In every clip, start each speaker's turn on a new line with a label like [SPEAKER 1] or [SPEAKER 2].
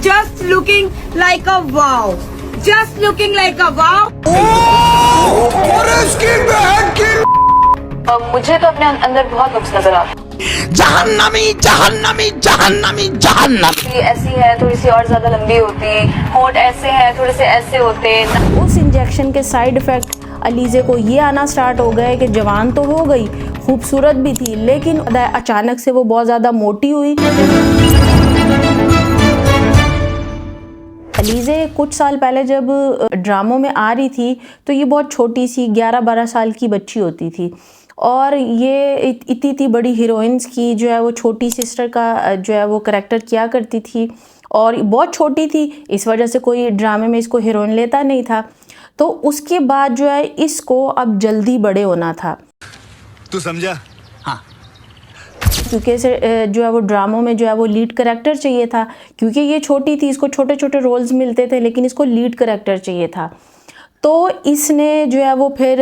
[SPEAKER 1] Just looking like a wow. Just looking like a wow.
[SPEAKER 2] मुझे तो अपने अंदर बहुत नुक्स नजर आता है।
[SPEAKER 3] जहन्नमी जहन्नमी जहन्नमी जहन्नमी।
[SPEAKER 2] ये ऐसी है, थोड़ी सी और ज्यादा लंबी होती, होंठ ऐसे हैं, थोड़े से ऐसे होते।
[SPEAKER 4] उस इंजेक्शन के साइड इफ़ेक्ट अलीज़े को ये आना स्टार्ट हो गए कि जवान तो हो गई, खूबसूरत भी थी, लेकिन अचानक से वो बहुत ज़्यादा मोटी हुई। अलीज़े कुछ साल पहले जब ड्रामों में आ रही थी तो ये बहुत छोटी सी 11-12 साल की बच्ची होती थी, और ये इतनी बड़ी हीरोइंस की जो है वो छोटी सिस्टर का जो है वो करैक्टर किया करती थी, और बहुत छोटी थी, इस वजह से कोई ड्रामे में इसको हीरोइन लेता नहीं था। तो उसके बाद जो है इसको अब जल्दी बड़े होना था।
[SPEAKER 3] तू समझा? हाँ।
[SPEAKER 4] क्योंकि इसे जो है वो ड्रामों में जो है वो लीड करैक्टर चाहिए था, क्योंकि ये छोटी थी, इसको छोटे छोटे रोल्स मिलते थे, लेकिन इसको लीड करैक्टर चाहिए था। तो इसने जो है वो फिर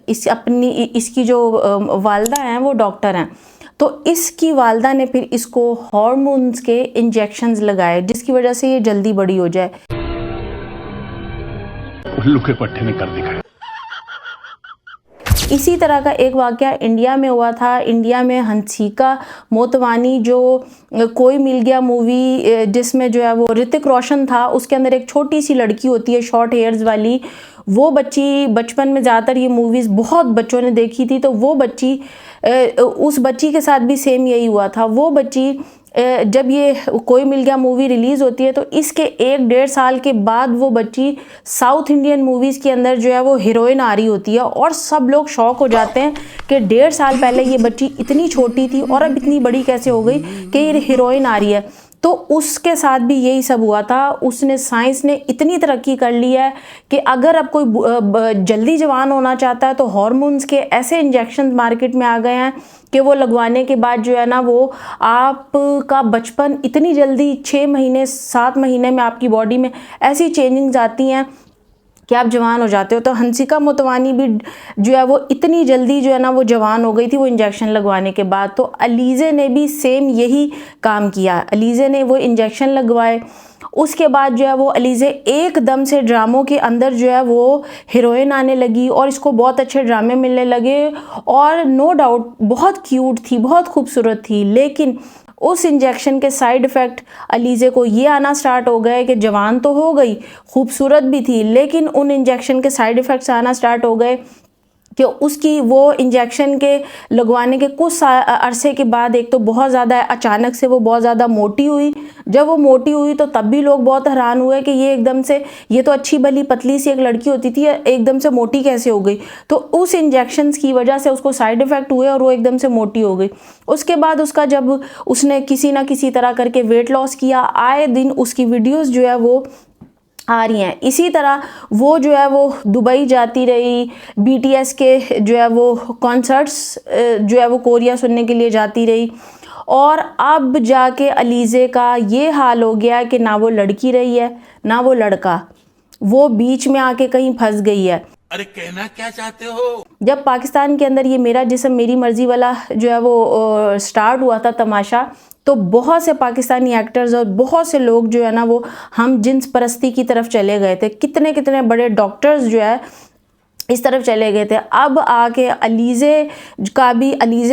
[SPEAKER 4] इसकी जो वालदा हैं वो डॉक्टर हैं, तो इसकी वालदा ने फिर इसको हार्मोन्स के इंजेक्शंस लगाए, जिसकी वजह से ये जल्दी बड़ी हो जाए।
[SPEAKER 5] उल्लू के पट्टे ने कर दिखाया।
[SPEAKER 4] इसी तरह का एक वाक़या इंडिया में हुआ था। इंडिया में हंसिका मोतवानी जो कोई मिल गया मूवी जिसमें जो है वो ऋतिक रोशन था, उसके अंदर एक छोटी सी लड़की होती है शॉर्ट हेयर्स वाली। वो बच्ची बचपन में ज़्यादातर ये मूवीज़ बहुत बच्चों ने देखी थी, तो वो बच्ची उस बच्ची के साथ भी सेम यही हुआ था। वो बच्ची जब ये कोई मिल गया मूवी रिलीज़ होती है तो इसके 1-1.5 साल के बाद वो बच्ची साउथ इंडियन मूवीज़ के अंदर जो है वो हीरोइन आ रही होती है, और सब लोग शॉक हो जाते हैं कि 1.5 साल पहले ये बच्ची इतनी छोटी थी और अब इतनी बड़ी कैसे हो गई कि ये हीरोइन आ रही है। तो उसके साथ भी यही सब हुआ था। उसने साइंस ने इतनी तरक्की कर ली है कि अगर अब कोई जल्दी जवान होना चाहता है तो हार्मोन्स के ऐसे इंजेक्शन मार्केट में आ गए हैं कि वो लगवाने के बाद जो है ना वो आपका बचपन इतनी जल्दी 6 महीने 7 महीने में आपकी बॉडी में ऐसी चेंजिंग्स आती हैं कि आप जवान हो जाते हो। तो हंसिका मोतवानी भी जो है वो इतनी जल्दी जो है ना वो जवान हो गई थी वो इंजेक्शन लगवाने के बाद। तो अलीज़े ने भी सेम यही काम किया। अलीज़े ने वो इंजेक्शन लगवाए, उसके बाद जो है वो अलीज़े एकदम से ड्रामों के अंदर जो है वो हीरोइन आने लगी, और इसको बहुत अच्छे ड्रामे मिलने लगे, और नो डाउट बहुत क्यूट थी, बहुत खूबसूरत थी। लेकिन उस इंजेक्शन के साइड इफ़ेक्ट अलीज़े को ये आना स्टार्ट हो गए कि जवान तो हो गई, खूबसूरत भी थी, लेकिन उन इंजेक्शन के साइड इफ़ेक्ट्स आना स्टार्ट हो गए कि उसकी वो इंजेक्शन के लगवाने के कुछ अरसे के बाद एक तो बहुत ज़्यादा अचानक से वो बहुत ज़्यादा मोटी हुई। जब वो मोटी हुई तो तब भी लोग बहुत हैरान हुए कि ये एकदम से, ये तो अच्छी भली पतली सी एक लड़की होती थी, एकदम से मोटी कैसे हो गई। तो उस इंजेक्शन्स की वजह से उसको साइड इफ़ेक्ट हुए और वो एकदम से मोटी हो गई। उसके बाद उसका जब उसने किसी ना किसी तरह करके वेट लॉस किया, आए दिन उसकी वीडियोज़ जो है वो आ रही हैं। इसी तरह वो जो है वो दुबई जाती रही, बीटीएस के जो है वो कॉन्सर्ट्स जो है वो कोरिया सुनने के लिए जाती रही, और अब जाके अलीज़े का ये हाल हो गया कि ना वो लड़की रही है ना वो लड़का, वो बीच में आके कहीं फंस गई है।
[SPEAKER 3] अरे कहना क्या चाहते हो?
[SPEAKER 4] जब पाकिस्तान के अंदर ये मेरा जिस्म मेरी मर्जी वाला जो है वो स्टार्ट हुआ था तमाशा, तो बहुत से पाकिस्तानी एक्टर्स और बहुत से लोग जो है ना वो हम जिन्स परस्ती की तरफ चले गए थे। कितने कितने बड़े डॉक्टर्स जो है इस तरफ चले गए थे। अब आके अलीज़े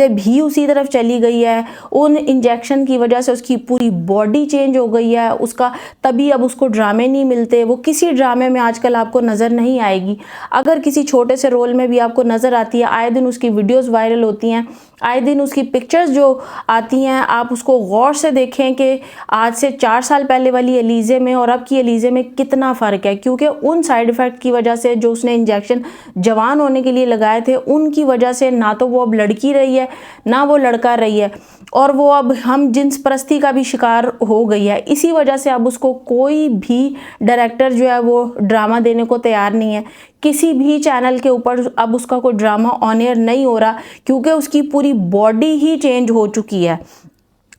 [SPEAKER 4] भी उसी तरफ चली गई है। उन इंजेक्शन की वजह से उसकी पूरी बॉडी चेंज हो गई है। उसका तभी अब उसको ड्रामे नहीं मिलते, वो किसी ड्रामे में आजकल आपको नज़र नहीं आएगी। अगर किसी छोटे से रोल में भी आपको नज़र आती है, आए दिन उसकी वीडियोस वायरल होती हैं, आए दिन उसकी पिक्चर्स जो आती हैं, आप उसको गौर से देखें कि आज से 4 साल पहले वाली अलीज़े में और अब की अलीज़े में कितना फ़र्क है। क्योंकि उन साइड इफ़ेक्ट की वजह से जो उसने इंजेक्शन जवान होने के लिए लगाए थे, उनकी वजह से ना तो वो अब लड़की रही है ना वो लड़का रही है, और वो अब हम जिन्स परस्ती का भी शिकार हो गई है। इसी वजह से अब उसको कोई भी डायरेक्टर जो है वो ड्रामा देने को तैयार नहीं है। किसी भी चैनल के ऊपर अब उसका कोई ड्रामा ऑन एयर नहीं हो रहा, क्योंकि उसकी पूरी बॉडी ही चेंज हो चुकी है।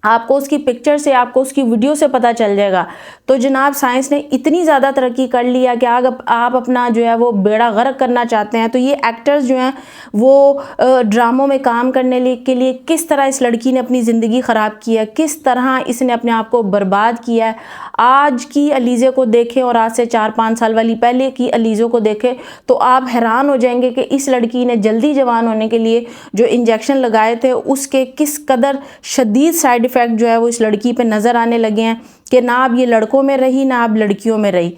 [SPEAKER 4] आपको उसकी पिक्चर से, आपको उसकी वीडियो से पता चल जाएगा। तो जनाब साइंस ने इतनी ज़्यादा तरक्की कर लिया कि आप अपना जो है वो बेड़ा गर्क करना चाहते हैं तो ये एक्टर्स जो हैं वो ड्रामों में काम करने के लिए किस तरह इस लड़की ने अपनी ज़िंदगी ख़राब की है, किस तरह इसने अपने आप को बर्बाद किया है। आज की अलीज़े को देखें और आज से 4-5 साल वाली पहले की अलीज़ों को देखें तो आप हैरान हो जाएंगे कि इस लड़की ने जल्दी जवान होने के लिए जो इंजेक्शन लगाए थे उसके किस कदर शदीद साइड इफ़ेक्ट जो है वो इस लड़की पे नज़र आने लगे हैं कि ना अब ये लड़कों में रही ना अब लड़कियों में रही।